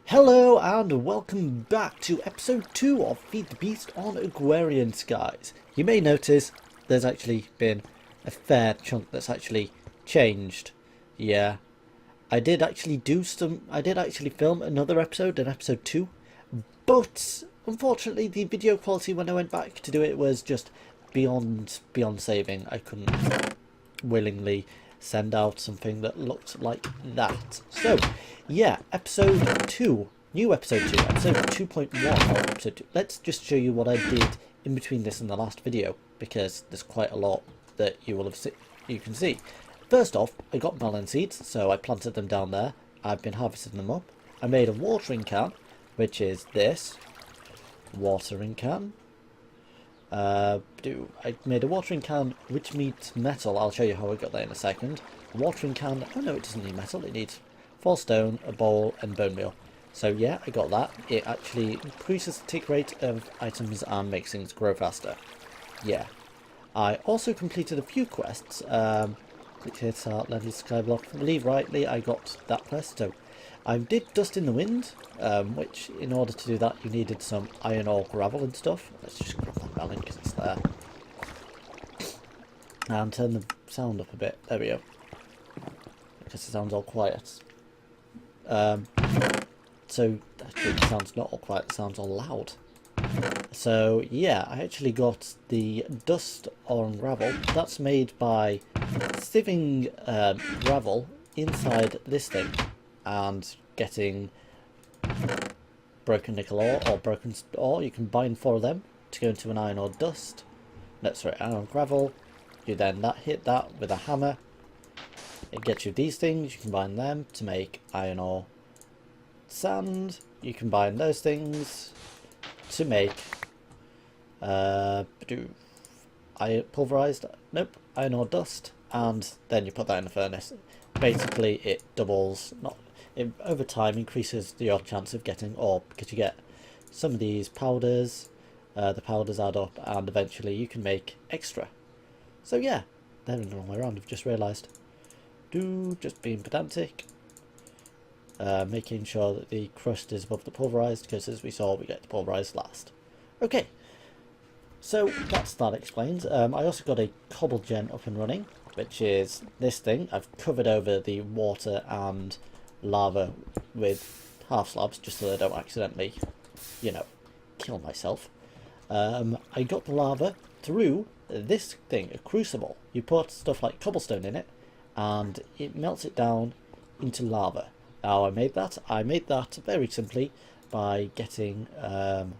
Hello and welcome back to episode 2 of Feed the Beast on Agrarian Skies. You may notice there's actually been a fair chunk that's actually changed. Yeah, I did actually film another episode in episode 2, but unfortunately the video quality when I went back to do it was just beyond saving. I couldn't willingly send out something that looked like that. So yeah, episode 2, new episode 2, episode 2.1 of episode 2. Let's just show you what I did in between this and the last video, because there's quite a lot that you can see. First off, I got melon seeds, so I planted them down there. I've been harvesting them up. I made a watering can, which is this watering can. I made a watering can which needs metal. I'll show you how I got that in a second. Watering can, oh no, it doesn't need metal, it needs 4 stone, a bowl and bone meal. So yeah, I got that. It actually increases the tick rate of items and makes things grow faster. Yeah. I also completed a few quests, which hits our level skyblock. If I believe rightly, I got that quest. So I did Dust in the Wind, which in order to do that you needed some iron ore, gravel and stuff. Let's just grab that melon because it's there. And turn the sound up a bit. There we go. Because it sounds all quiet. So actually it sounds not all quiet, it sounds all loud. So yeah, I actually got the dust on gravel. That's made by sieving gravel inside this thing and getting broken nickel ore or broken ore. You can bind 4 of them to go into an iron ore dust. No, sorry, iron ore gravel. You then hit that with a hammer. It gets you these things. You combine them to make iron ore sand. You combine those things to make pulverized, nope, iron ore dust, and then you put that in the furnace. Basically it doubles, it over time increases your chance of getting ore, because you get some of these powders, the powders add up and eventually you can make extra. So yeah, they're in the wrong way around, I've just realised. Just being pedantic. Making sure that the crust is above the pulverized, because as we saw, we get the pulverized last. Okay, so that explains. I also got a cobble gen up and running, which is this thing. I've covered over the water and lava with half slabs, just so I don't accidentally, kill myself. I got the lava through this thing, a crucible. You put stuff like cobblestone in it, and it melts it down into lava. Now I made that very simply by getting an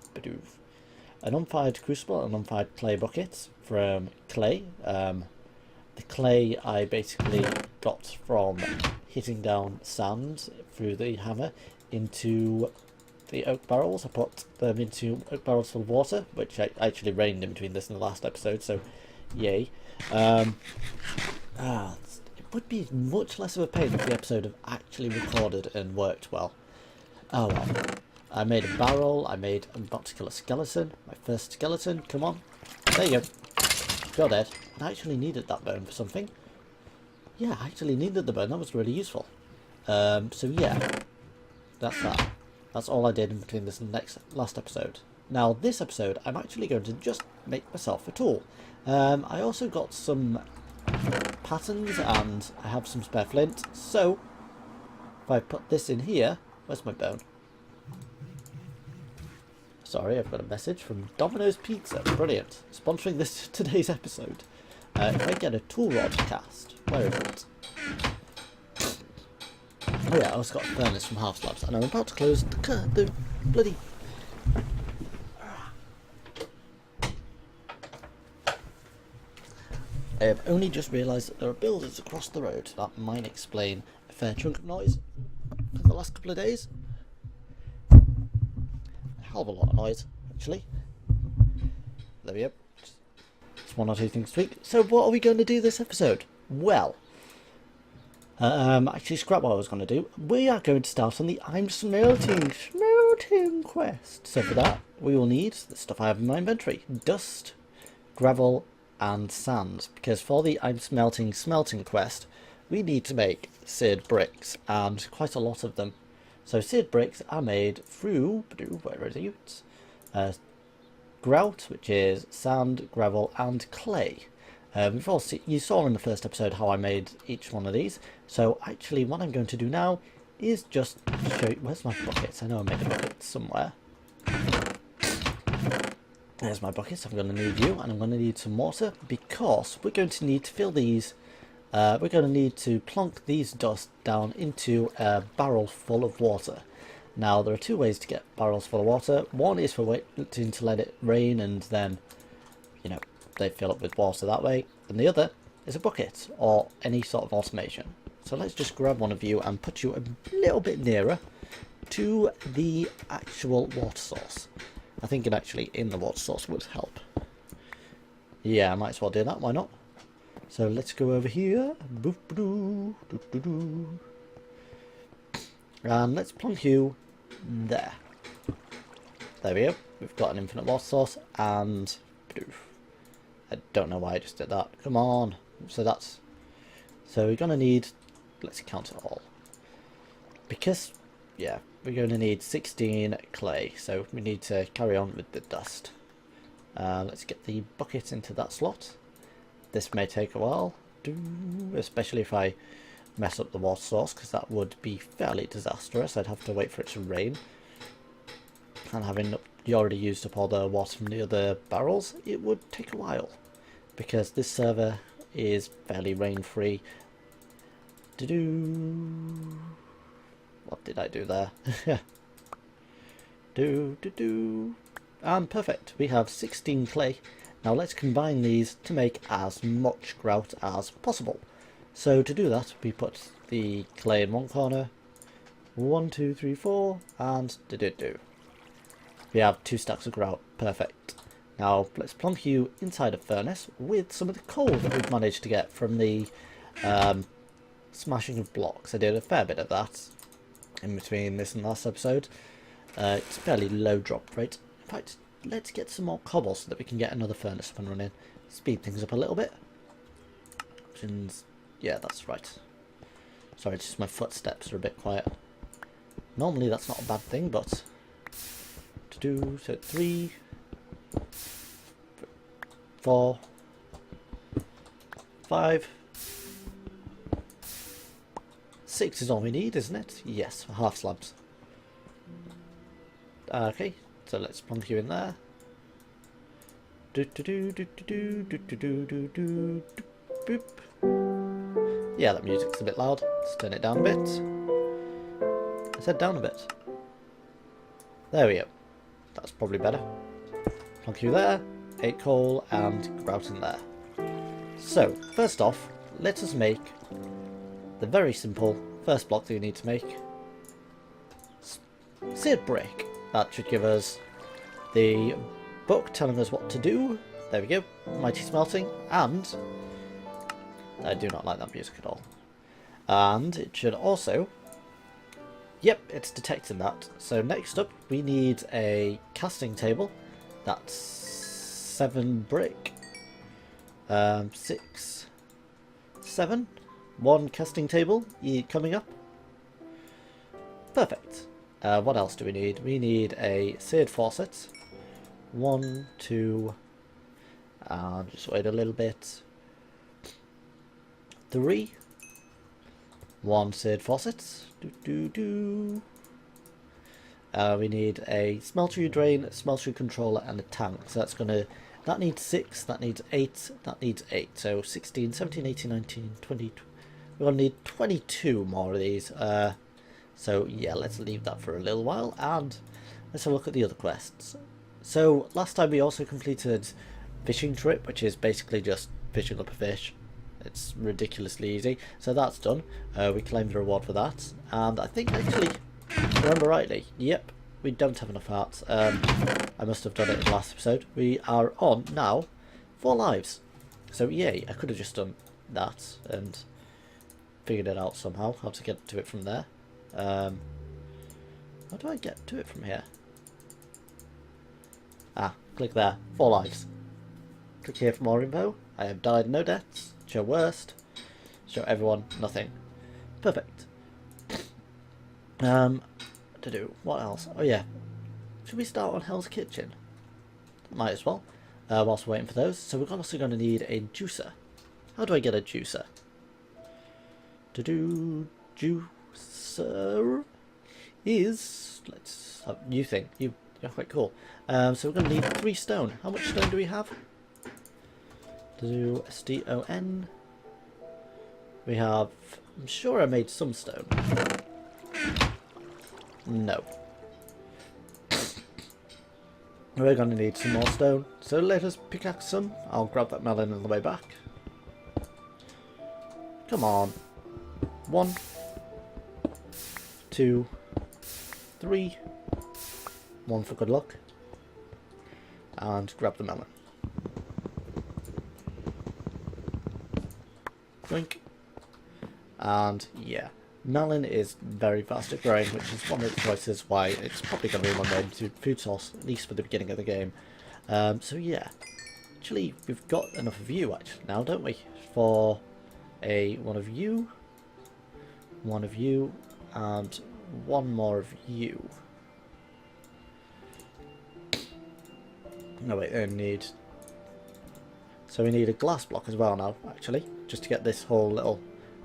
unfired crucible and unfired clay buckets from clay. The clay I basically got from hitting down sand through the hammer into the oak barrels. I put them into oak barrels full of water, which I actually rained in between this and the last episode, so yay. It would be much less of a pain if the episode had actually recorded and worked well. Oh well. I made a barrel, I'm about to kill a skeleton. My first skeleton, come on. There you go. You're dead. I actually needed that bone for something. Yeah, I actually needed the bone, that was really useful. So yeah, that's that. That's all I did in between this and the last episode. Now this episode, I'm actually going to just make myself a tool. I also got some patterns and I have some spare flint, so if I put this in here, where's my bone? Sorry, I've got a message from Domino's Pizza, brilliant, sponsoring today's episode. If I get a tool rod cast, where is it? Oh yeah, I also got a furnace from half slabs, and I'm about to close the bloody... I have only just realised that there are buildings across the road. That might explain a fair chunk of noise for the last couple of days. A hell of a lot of noise, actually. There we go. Just 1 or 2 things to tweak. So what are we going to do this episode? Well, actually scrap what I was going to do. We are going to start on the I'm smelting quest. So for that, we will need the stuff I have in my inventory. Dust, gravel, and sand, because for the I'm smelting quest we need to make seared bricks, and quite a lot of them. So seared bricks are made through, where is it? Grout, which is sand, gravel and clay. You saw in the first episode how I made each one of these. So actually what I'm going to do now is just show you, where's my buckets? I know I made a bucket somewhere. There's my buckets. I'm going to need you, and I'm going to need some water, because we're going to need to fill these. We're going to need to plonk these dust down into a barrel full of water. Now there are two ways to get barrels full of water. One is for waiting to let it rain and then, you know, they fill up with water that way. And the other is a bucket or any sort of automation. So let's just grab one of you and put you a little bit nearer to the actual water source. I think it actually in the water source would help. Yeah, I might as well do that. Why not? So let's go over here. And let's plonk you there. There we go. We've got an infinite water source, and I don't know why I just did that. Come on. So we're gonna need, let's count it all. Because yeah, we're going to need 16 clay, so we need to carry on with the dust. Let's get the bucket into that slot. This may take a while, especially if I mess up the water source, because that would be fairly disastrous. I'd have to wait for it to rain, and having you already used up all the water from the other barrels, it would take a while, because this server is fairly rain free. What did I do there? And perfect. We have 16 clay. Now let's combine these to make as much grout as possible. So to do that, we put the clay in one corner. 1, 2, 3, 4, and we have 2 stacks of grout. Perfect. Now let's plonk you inside a furnace with some of the coal that we've managed to get from the smashing of blocks. I did a fair bit of that in between this and last episode. It's fairly low drop rate. In fact, let's get some more cobble so that we can get another furnace up and running. Speed things up a little bit. Options, yeah, that's right. Sorry, it's just my footsteps are a bit quiet. Normally that's not a bad thing, but so 3, 4, 5, 6 is all we need, isn't it? Yes, half slabs. Okay, so let's plonk you in there. Yeah, that music's a bit loud. Let's turn it down a bit. I said down a bit. There we go. That's probably better. Plonk you there, 8 coal, and grout in there. So, first off, let us make the very simple first block that you need to make. Seared brick. That should give us the book telling us what to do. There we go. Mighty smelting. And I do not like that music at all. And it should also, yep, it's detecting that. So next up we need a casting table. That's 7 brick. 6, 7. 1 casting table coming up. Perfect. What else do we need? We need a seared faucet. 1, 2, just wait a little bit. 3. 1 seared faucet. We need a smeltery drain, smeltery controller, and a tank. So that needs 6, that needs 8, that needs 8. So 16, 17, 18, 19, 20. We're going to need 22 more of these. So yeah, let's leave that for a little while, and let's have a look at the other quests. So last time we also completed fishing trip, which is basically just fishing up a fish. It's ridiculously easy. So that's done. We claimed the reward for that, and I think actually, if I remember rightly, yep, we don't have enough hearts. I must have done it in the last episode. We are on now 4 lives. So yay, I could have just done that and figured it out somehow, how to get to it from there. How do I get to it from here? Ah, click there. 4 lives. Click here for more info. I have died, no deaths. Show worst. Show everyone nothing. Perfect. to do. What else? Oh yeah. Should we start on Hell's Kitchen? Might as well. Whilst we're waiting for those. So we're also going to need a juicer. How do I get a juicer? To do juicer is, let's have you think. You're quite cool. So we're going to need 3 stone. How much stone do we have? To do stone. We have, I'm sure I made some stone. No. We're going to need some more stone. So let us pickaxe some. I'll grab that melon on the way back. Come on. 1, 2, 3. 1 for good luck. And grab the melon. Blink. And yeah, melon is very fast at growing, which is one of the choices why it's probably going to be my main food source, at least for the beginning of the game. So yeah, actually we've got enough of you actually now, don't we? For one of you, and 1 more of you. No wait, I need... So we need a glass block as well now, actually, just to get this whole little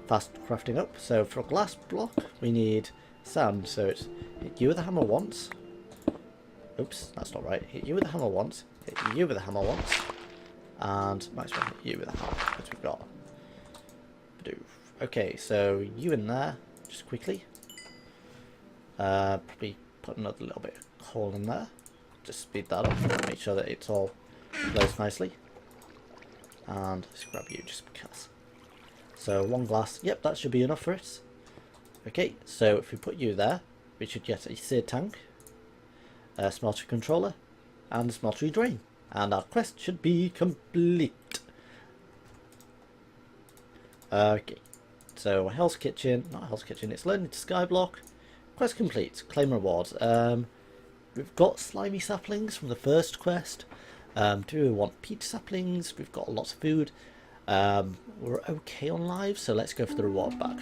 fast crafting up. So for a glass block we need sand, so it's hit you with a hammer once. Oops, that's not right. Hit you with a hammer once, hit you with a hammer once, and might as well hit you with a hammer, because we've got... Okay, so you in there, just quickly. Probably put another little bit of coal in there. Just speed that up, make sure that it's all flows nicely. And let's grab you just because. So 1 glass, yep, that should be enough for us. Okay, so if we put you there, we should get a seed tank, a smeltery controller, and a smeltery drain. And our quest should be complete. Okay, so Hell's Kitchen, not Hell's Kitchen, it's learning to Skyblock. Quest complete, claim rewards. We've got slimy saplings from the first quest. Do we want peach saplings? We've got lots of food. We're okay on lives, so let's go for the reward bag.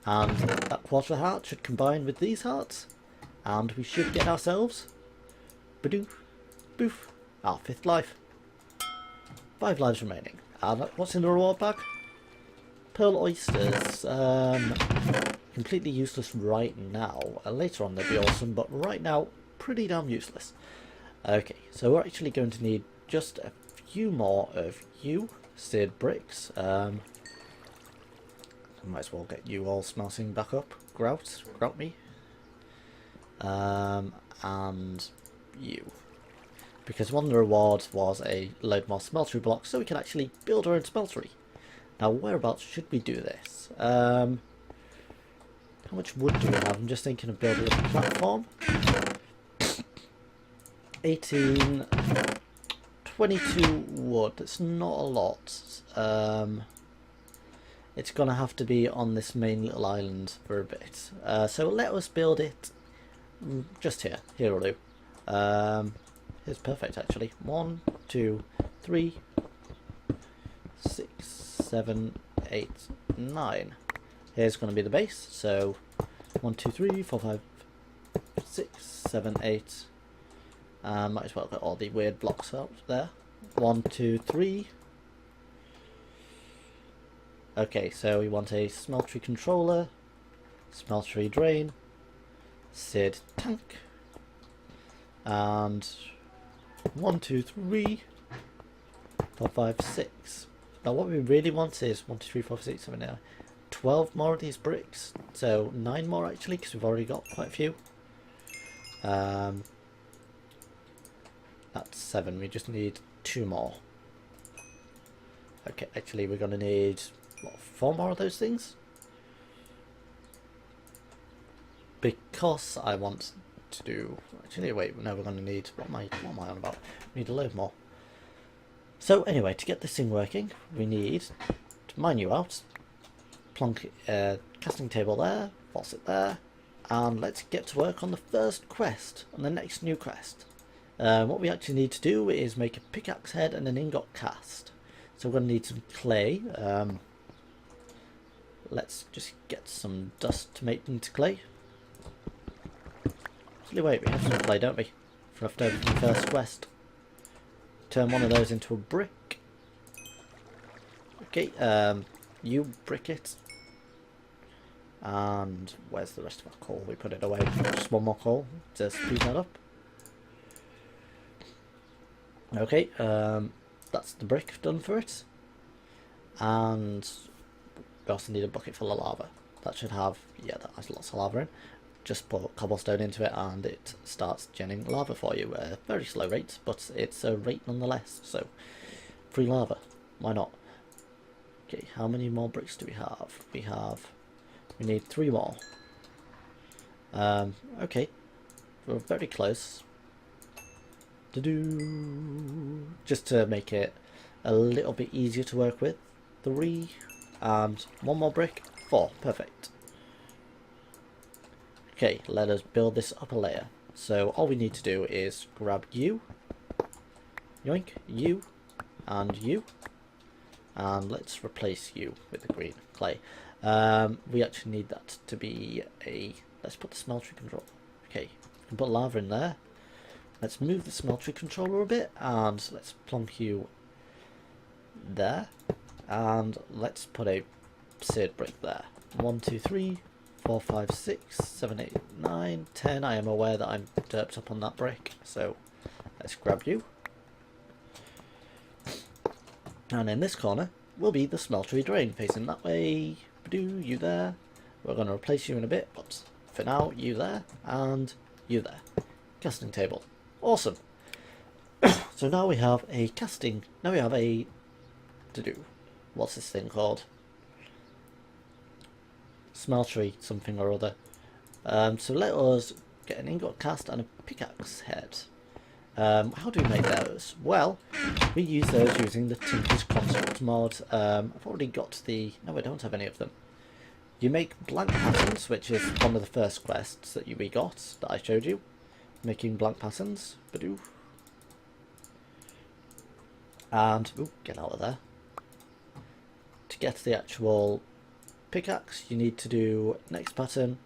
And that quarter heart should combine with these hearts, and we should get ourselves badoo, boof, our 5th life. 5 lives remaining. And what's in the reward bag? Pearl oysters. Completely useless right now. Later on they'd be awesome, but right now pretty damn useless. Okay, so we're actually going to need just a few more of you, seared bricks. Might as well get you all smelting back up. Grout me. And you. Because one of the rewards was a load more smeltery blocks, so we can actually build our own smeltery. Now, whereabouts should we do this? How much wood do we have? I'm just thinking of building a little platform. 18, 22 wood. That's not a lot. It's going to have to be on this main little island for a bit. So let us build it just here. Here will do. It's perfect actually. 1, 2, 3, 6, 7, 8, 9. Here's going to be the base. So 1, 2, 3, 4, 5, 6, 7, 8. Might as well get all the weird blocks out there. 1, 2, 3. Okay, so we want a smeltery controller, smeltery drain, seed tank, and 1, 2, 3, 4, 5, 6. Now what we really want is 1, 2, 3, 4, 5, 6, 7, 8, 12 more of these bricks. So 9 more actually, because we've already got quite a few. That's 7. We just need 2 more. Okay, actually we're going to need, what, 4 more of those things? Because I want to do... Actually, wait, no, we're going to need... What am I on about? We need a load more. So anyway, to get this thing working, we need to mine you out. Plonk casting table there, faucet there, and let's get to work on the first quest, on the next new quest. What we actually need to do is make a pickaxe head and an ingot cast. So we're going to need some clay. let's just get some dust to make into clay. Actually, wait, we have some clay, don't we? Left over from the first quest. Turn one of those into a brick. Okay, you brick it. And where's the rest of our coal? We put it away. Just one more coal to speed that up. Okay, that's the brick done for it. And we also need a bucket full of lava. That should have, yeah, that has lots of lava in. Just put cobblestone into it and it starts generating lava for you. A very slow rate, but it's a rate nonetheless. So, free lava. Why not? Okay, how many more bricks do we have? We need 3 more. Okay. We're very close. Just to make it a little bit easier to work with. 3 and 1 more brick. 4. Perfect. Okay, let us build this upper layer. So all we need to do is grab you, yoink, you, and let's replace you with the green clay. We actually need that to be a, let's put the smeltery controller. Okay, we can put lava in there. Let's move the smeltery controller a bit, and let's plonk you there, and let's put a seared brick there. 1, 2, 3, 4, 5, 6, 7, 8, 9, 10. I am aware that I'm derped up on that brick, so let's grab you. And in this corner will be the smeltery drain facing that way. You there. We're going to replace you in a bit, but for now, you there and you there. Casting table. Awesome. So now we have a casting. Now we have a what's this thing called? Smeltery something or other. So let us get an ingot cast and a pickaxe head. How do we make those? Well, we use those using the Tinker's Construct mod. I've already got the... No, I don't have any of them. You make blank patterns, which is one of the first quests that we got, that I showed you. Making blank patterns. Badoo. And, ooh, get out of there. To get the actual pickaxe, you need to do next pattern,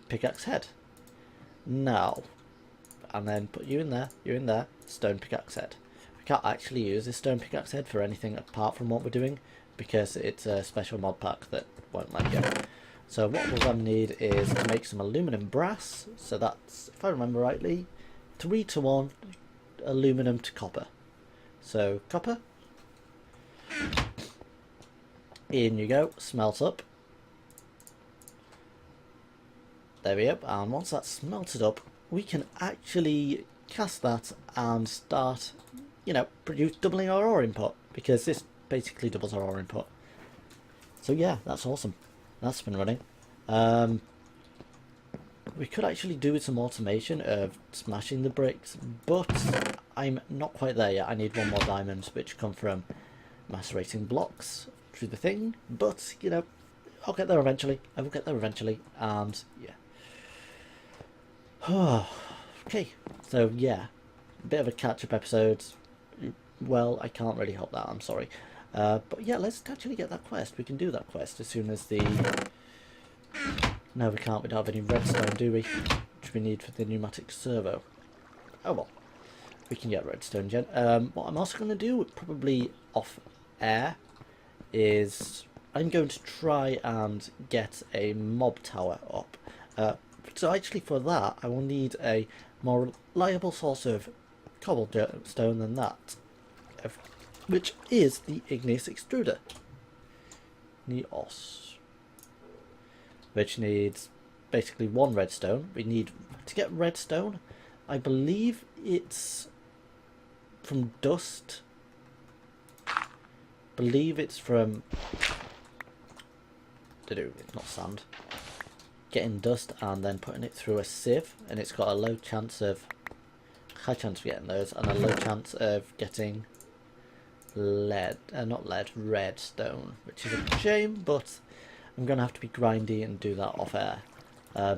pickaxe head. Now, and then put you in there, stone pickaxe head. We can't actually use this stone pickaxe head for anything apart from what we're doing, because it's a special mod pack that won't let you. So what we're going to need is to make some aluminum brass. So that's, if I remember rightly, 3:1 aluminum to copper. So copper, in you go, smelt up. There we go, and once that's smelted up, we can actually cast that and start, you know, doubling our ore input, because this basically doubles our ore input. So yeah, that's awesome. That's been running. We could actually do with some automation of smashing the bricks, but I'm not quite there yet. I need 1 more diamond, which come from macerating blocks through the thing, but, you know, I'll get there eventually. I will get there eventually, and yeah. Okay, so yeah, a bit of a catch-up episode. Well, I can't really help that, I'm sorry. But yeah, let's actually get that quest. We can do that quest as soon as the... No, we can't. We don't have any redstone, do we? Which we need for the pneumatic servo. Oh well. We can get redstone gen. What I'm also going to do, probably off air, is I'm going to try and get a mob tower up. So actually for that, I will need a more reliable source of cobblestone than that, which is the igneous extruder. Neos. Which needs basically 1 redstone. We need, to get redstone, I believe it's from dust. Believe it's from... It's not sand. Getting dust and then putting it through a sieve, and it's got a high chance of getting those, and a low chance of getting redstone, which is a shame, but I'm going to have to be grindy and do that off air.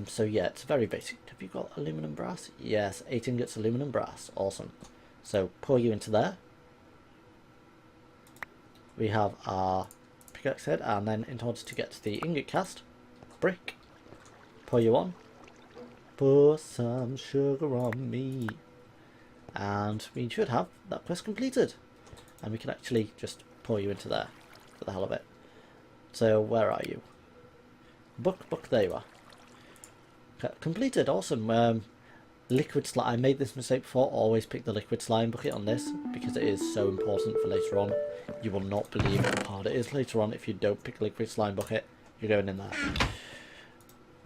So yeah, it's very basic. Have you got aluminum brass? Yes, 8 ingots aluminum brass. Awesome. So pour you into there. We have our pickaxe head, and then in order to get to the ingot cast, brick, pour you on, pour some sugar on me, and we should have that quest completed. And we can actually just pour you into there for the hell of it. So where are you? Book, there you are. Completed, awesome. Liquid slime. I made this mistake before. Always pick the liquid slime bucket on this because it is so important for later on. You will not believe how hard it is later on if you don't pick a liquid slime bucket. You're going in there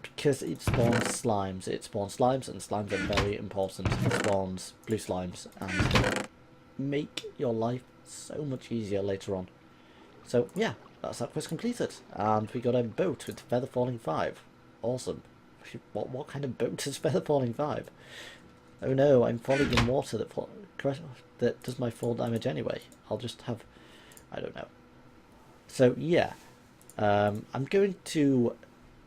because it spawns slimes. It spawns slimes, and slimes are very important. It spawns blue slimes and make your life so much easier later on. So yeah, that's that quest completed, and we got a boat with feather falling 5. Awesome. What kind of boat is feather falling 5? Oh no, I'm falling in water that does my fall damage anyway. I'll just have, I don't know. So yeah, I'm going to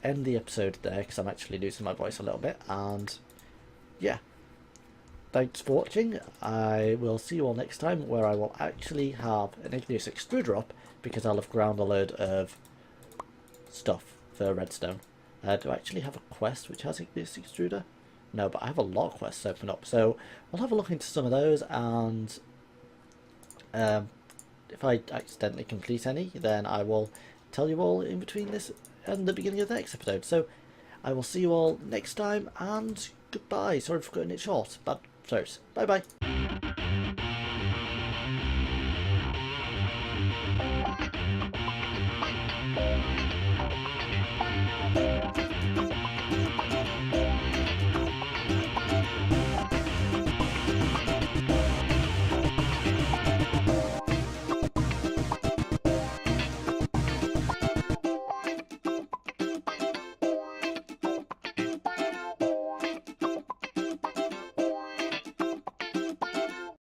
end the episode there because I'm actually losing my voice a little bit, and yeah, thanks for watching. I will see you all next time, where I will actually have an igneous extruder up because I'll have ground a load of stuff for redstone. Do I actually have a quest which has igneous extruder? No, but I have a lot of quests open up, so we'll have a look into some of those, and if I accidentally complete any, then I will tell you all in between this and the beginning of the next episode. So I will see you all next time, and goodbye. Sorry for cutting it short, but first, bye bye.